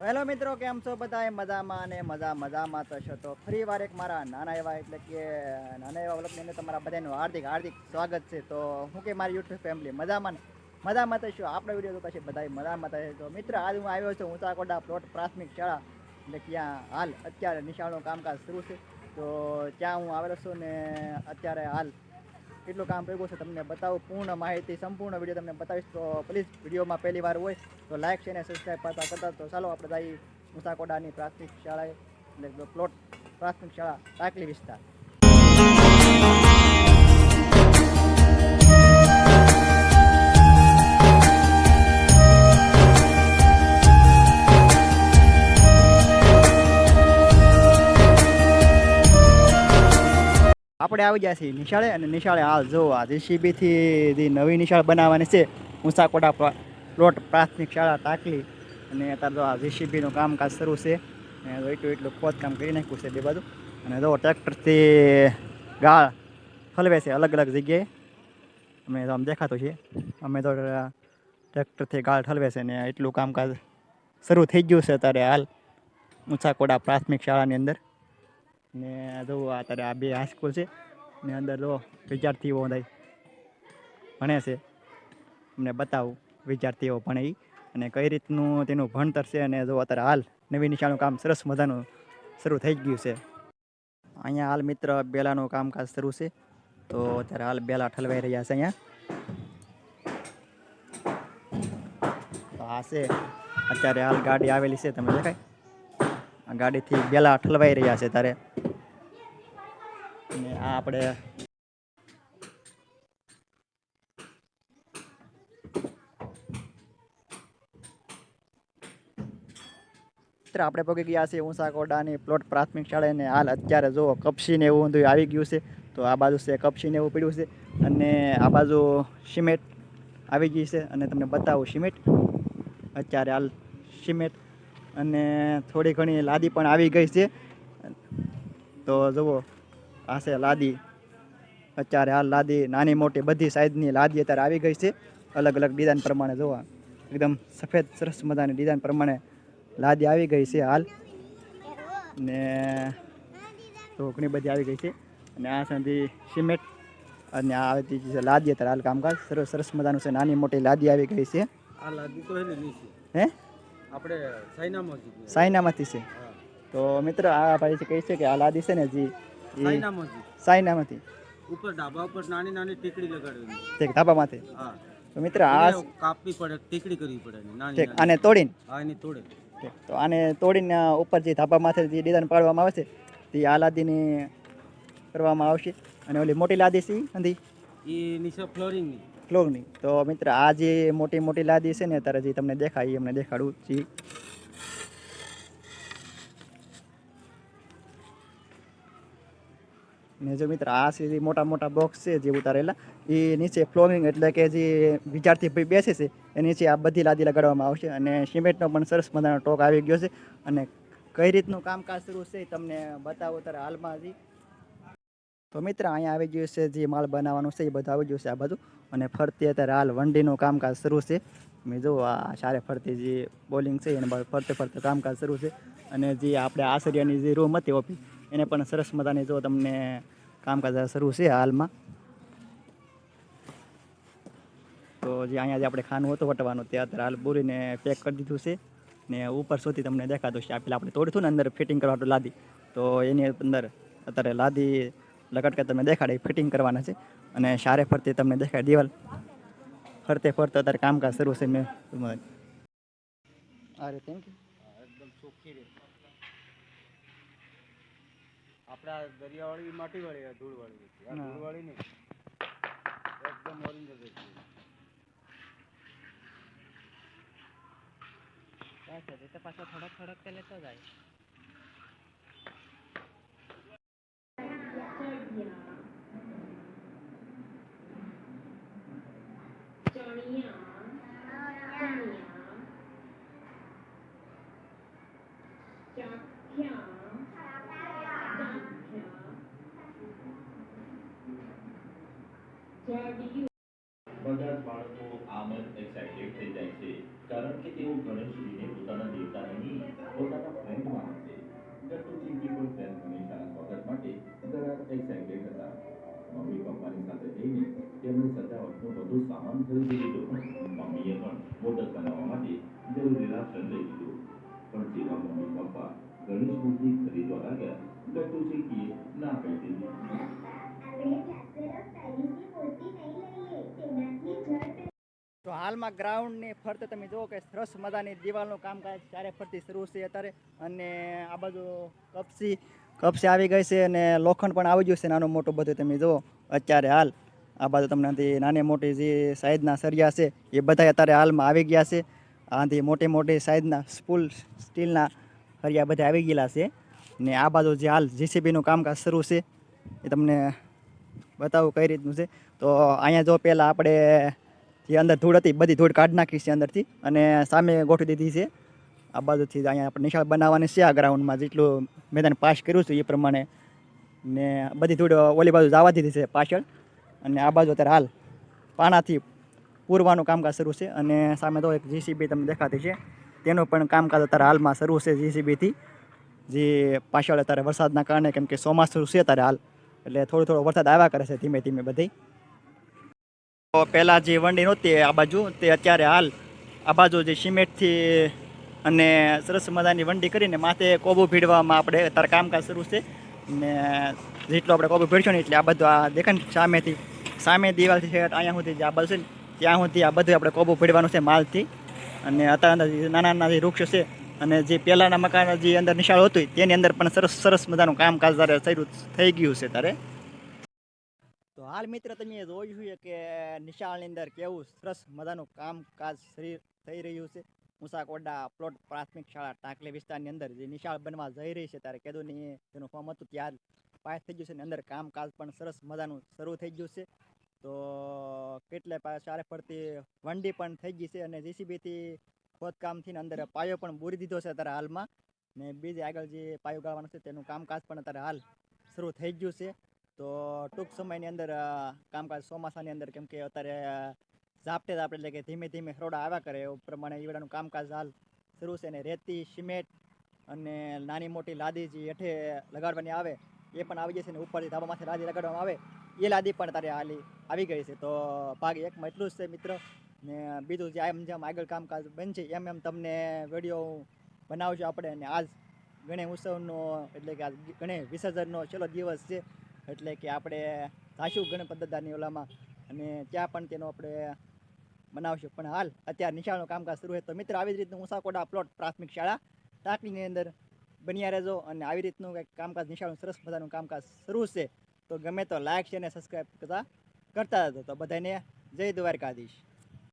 Hello મિત્રો, કેમ છો બધા? મજામાં અને મજામાં તો છો. તો ફરી વાર એક મારા નાના એવા વ્લોગની અંદર તમારા બધાનું હાર્દિક હાર્દિક સ્વાગત છે. તો હું કે મારી યુટ્યુબ ફેમિલી મજામાં તો શું આપણો વિડીયો તો પછી બધા મજામાં થશે. તો મિત્ર, આજ હું આવ્યો છું ઊંચાકોડા પ્લોટ પ્રાથમિક શાળા, એટલે ત્યાં હાલ અત્યારે નિશાળનું કામકાજ શરૂ છે. તો ત્યાં હું આવેલો છું ને અત્યારે હાલ કેટલું કામ ભેગું છે તમને બતાવું. પૂર્ણ માહિતી સંપૂર્ણ વિડીયો તમને બતાવીશ. તો પ્લીઝ વિડીયોમાં પહેલી વાર હોય તો લાઈક છે ને સબસ્ક્રાઈબ કરતા. તો ચાલો આપણે જઈએ ઊંચાકોડાની પ્રાથમિક શાળાએ, એટલે પ્લોટ પ્રાથમિક શાળા ટાકલી વિસ્તાર. આપણે આવી ગયા છીએ નિશાળે, અને નિશાળે હાલ જો આ JCBથી જે નવી નિશાળ બનાવવાની છે ઊંચાકોડા પ્લોટ પ્રાથમિક શાળા ટાકલી, અને અત્યારે જો આ JCBનું કામકાજ શરૂ છે. અને એટલું ખોદકામ કરી નાખ્યું છે બે બાજુ. અને જો ટ્રેક્ટરથી ગાળ ઠલવે છે અલગ અલગ જગ્યાએ. અમે તો આમ દેખાતું છે, અમે તો ટ્રેક્ટરથી ગાળ ઠલવે છે ને એટલું કામકાજ શરૂ થઈ ગયું છે અત્યારે હાલ ઊંચાકોડા પ્રાથમિક શાળાની અંદર. ને જો અત્યારે આ બે હાઈસ્કૂલ છે ને અંદર જો વિદ્યાર્થીઓ ભણે છે. અમને બતાવું વિદ્યાર્થીઓ ભણે અને કઈ રીતનું તેનું ભણતર છે. અને જો અત્યારે હાલ નવી નિશાળનું કામ સરસ મજાનું શરૂ થઈ ગયું છે. અહીંયા હાલ મિત્ર બેલાનું કામકાજ શરૂ છે. તો અત્યારે હાલ બેલા ઠલવાઈ રહ્યા છે અહીંયા. તો આ છે અત્યારે હાલ ગાડી આવેલી છે, તમે દેખાય આ ગાડીથી બેલા ઠલવાઈ રહ્યા છે ત્યારે. અને આ આપણે આપણે પગી ગયા છે ઊંચાકોડાની પ્લોટ પ્રાથમિક શાળા. ને હાલ અત્યારે જો કપસીને એવું બધું આવી ગયું છે. તો આ બાજુ છે કપસીને એવું પડ્યું છે, અને આ બાજુ સિમેન્ટ આવી ગઈ છે. અને તમને બતાવું સિમેન્ટ અત્યારે હાલ સિમેન્ટ, અને થોડી ઘણી લાદી પણ આવી ગઈ છે. તો જુઓ આ છે લાદી. અત્યારે હાલ લાદી નાની મોટી બધી સાઈઝની લાદી અત્યારે આવી ગઈ છે, અલગ અલગ ડિઝાઇન પ્રમાણે. જોવા એકદમ સફેદ સરસ મજાની ડિઝાઇન પ્રમાણે લાદી આવી ગઈ છે હાલ. ને તો ઘણી બધી આવી ગઈ છે. અને આ સુધી સિમેન્ટ અને આ આવતી છે લાદી. અત્યારે હાલ કામકાજ સરસ સરસ મજાનું છે. નાની મોટી લાદી આવી ગઈ છે. આ લાદી તો હે આપણે સાયનામાંથી છે. તો મિત્ર આ ભાઈ કહે છે કે આ લાદી છે ને જી સાયનામાંથી ઉપર ધાબા ઉપર નાની નાની ટીકડી લગાડવી છે ધાબામાંથી. હા. તો મિત્ર આ કાપવી પડે, ટીકડી કરવી પડે નાની. આને તોડીને આને તોડે. તો આને તોડીને ઉપર જે ધાબામાંથી જે ડિઝાઇન પાડવામાં આવે છે તે આ લાદીની કરવામાં આવશે. અને ઓલી મોટી લાદી છે અંધી એ નીચે ફ્લોરિંગની. તો મિત્ર આ જે મોટી મોટી લાદી છે ને અત્યારે જે તમને દેખાય એ અમને દેખાડું જી. ને જો મિત્ર આ છે મોટા મોટા બોક્સ છે જે ઉતારેલા, એ નીચે ફ્લોરિંગ એટલે કે જે વિદ્યાર્થી ભાઈ બેસે છે એ નીચે આ બધી લાદી લગાડવામાં આવશે. અને સિમેન્ટનો પણ સરસ મજાનો ટોક આવી ગયો છે. અને કઈ રીતનું કામકાજ શરૂ છે તમને બતાવો ત્યારે હાલમાં હજી. તો મિત્ર અહીંયા આવી ગયું છે જે માલ બનાવવાનું છે એ બધું આવી ગયું છે આ બાજુ. અને ફરતી અત્યારે હાલ વંડીનું કામકાજ શરૂ છે. મેં જો આ સારે ફરતી જે બોલિંગ છે એને ફરતે ફરતે કામકાજ શરૂ છે. અને જે આપણે આસરિયાની જે રૂમ હતી ઓફિસ એને પણ સરસ મજાની જો તમને કામકાજ શરૂ છે હાલમાં. તો જે અહીંયા જે આપણે ખાનું હતું વટવાનું તે અત્યારે હાલ બોરીને પેક કરી દીધું છે. ને ઉપર સુધી તમને દેખાતું છે. પેલા આપણે તોડ્યું ને અંદર ફિટિંગ કરવાનું લાદી, તો એની અંદર અત્યારે લાદી લગાડકે તમને દેખાડે ફિટિંગ કરવાના છે. અને સારે ફરતી તમને દેખાય દિવાલ ફરતે અત્યારે કામકાજ શરૂ છે. મેં અરે થેન્ક યુ. એકદમ ચોખ્ખી રહે. આપણા દરિયાવાળી માટી વાળી ધૂળ વાળી ધૂળ વાળી નહીં, એકદમ ઓરિજિનલ રહેતી. તો પાછો થોડોક થોડોક તે લેતો જાય. બધા જ બાળકો આમ જ એક્સાઇટેડ થઈ જાય છે કારણ કે તેઓ ગણેશજીને પોતાના દેવતા નહીં પોતાના ફ્રેન્ડ માને છે. ગટ્ટુજી પીપલ ફ્રેન્ડ હંમેશા સ્વાગત માટે ઘણા એક્સાઇટેડ હતા. મમ્મી પપ્પાની સાથે જઈને તેમણે સજાવટનો બધો સામાન ખરીદી લીધો. મમ્મીએ પણ મોદક બનાવવા માટે જરૂરી રાશન લઈ લીધું. પણ જેવા મમ્મી પપ્પા ગણેશ મૂર્તિ ખરીદવા લાગ્યા, ગટ્ટુજીએ ના કહી દીધી. તો હાલમાં ગ્રાઉન્ડની ફરતે તમે જુઓ કે સરસ મજાની દિવાલનું કામકાજ ચારે ફરતી શરૂ છે અત્યારે. અને આ બાજુ કપસી આવી ગઈ છે અને લોખંડ પણ આવી ગયું છે નાનું મોટું બધું તમે જુઓ અત્યારે હાલ. આ બાજુ તમને નાની મોટી જે સાઈઝના સળિયા છે એ બધા અત્યારે હાલમાં આવી ગયા છે. આથી મોટી મોટી સાઈઝના સ્ટીલના સળિયા બધા આવી ગયેલા છે. ને આ બાજુ જે હાલ જીસીબીનું કામકાજ શરૂ છે એ તમને બતાવું કઈ રીતનું છે. તો અહીંયા જો પહેલાં આપણે જે અંદર ધૂળ હતી બધી ધૂળ કાઢી નાખી છે અંદરથી અને સામે ગોઠવી દીધી છે. આ બાજુથી અહીંયા આપણે નિશાળ બનાવવાની છે. આ ગ્રાઉન્ડમાં જેટલું મેદાન પાસ કર્યું છે એ પ્રમાણે ને બધી ધૂળ ઓલી બાજુ જવા દીધી છે પાછળ. અને આ બાજુ અત્યારે હાલ પાણાથી પૂરવાનું કામકાજ શરૂ છે. અને સામે તો એક જીસીબી તમને દેખાતી છે તેનું પણ કામકાજ અત્યારે હાલમાં શરૂ છે જીસીબીથી. જે પાછળ અત્યારે વરસાદના કારણે કેમ કે ચોમાસું છે અત્યારે હાલ એટલે થોડો વરસાદ આવ્યા કરે છે ધીમે ધીમે બધી. તો પહેલાં જે વંડી નહોતી આ બાજુ તે અત્યારે હાલ આ બાજુ જે સિમેન્ટથી અને સરસ મજાની વંડી કરીને માથે કોબું ભીડવામાં આપણે અત્યારે કામકાજ શરૂ છે. ને જેટલું આપણે કોબું ભીડશું ને એટલે આ બધું આ દેખાય ને સામે દિવાલથી છે અહીંયા સુધી જે આ બાજુ છે ને ત્યાં સુધી આ બધું આપણે કોબું ભીડવાનું છે માલથી. અને અત્યારે અંદર નાના નાના જે વૃક્ષ છે અને જે પહેલાંના મકાન જે અંદર નિશાળ હતું તેની અંદર પણ સરસ મજાનું કામકાજ ત્યારે શરૂ થઈ ગયું છે ત્યારે. તો હાલ મિત્ર તમે જોયું છે કે નિશાળની અંદર કેવું સરસ મજાનું કામકાજ થઈ રહ્યું છે. મુસાકોડા પ્લોટ પ્રાથમિક શાળા ટાંકલી વિસ્તારની અંદર જે નિશાળ બનવા જઈ રહી છે ત્યારે કેદુની તેનું ફોર્મ હતું ત્યાર પાસ થઈ ગયું છે અને અંદર કામકાજ પણ સરસ મજાનું શરૂ થઈ ગયું છે. તો કેટલે ચારે ફરતી વંડી પણ થઈ ગઈ છે અને જીસીબીથી ખોદકામથી અંદર પાયો પણ બોરી દીધો છે અત્યારે હાલમાં. ને બીજે આગળ જે પાયો ગાળવાનું છે તેનું કામકાજ પણ અત્યારે હાલ શરૂ થઈ ગયું છે. તો ટૂંક સમયની અંદર કામકાજ ચોમાસાની અંદર કેમ કે અત્યારે ઝાપટે એટલે કે ધીમે ધીમે હરોડા આવ્યા કરે એ પ્રમાણે ઈવડાનું કામકાજ હાલ શરૂ છે. અને રેતી સિમેન્ટ અને નાની મોટી લાદી જે હેઠે લગાડવાની આવે એ પણ આવી જશે ને ઉપરથી ધાબામાંથી લાદી લગાડવામાં આવે એ લાદી પણ તારે આવી ગઈ છે. તો ભાગ એકમાં એટલું જ છે મિત્ર. ને બીજું જેમ આગળ કામકાજ બનશે એમ તમને વિડીયો બનાવજો આપણે. અને આજ ગણેશ ઉત્સવનો એટલે કે આજ ગણેશ વિસર્જનનો છેલ્લો દિવસ છે એટલે કે આપણે જાશું ગણપત દાદાની ઓલામાં અને ત્યાં પણ તેનો આપણે બનાવશું. પણ હાલ અત્યારે નિશાળનું કામકાજ શરૂ છે. તો મિત્ર આવી જ રીતનું મુસાકોડા પ્લોટ પ્રાથમિક શાળા ટાંકલીની અંદર બન્યા રહેજો. અને આવી રીતનું કંઈક કામકાજ નિશાળનું સરસ મજાનું કામકાજ શરૂ છે. તો ગમે તો લાઈક છે અને સબસ્ક્રાઈબ કરતા રહેજો. તો બધાને જય દ્વારકાધીશ.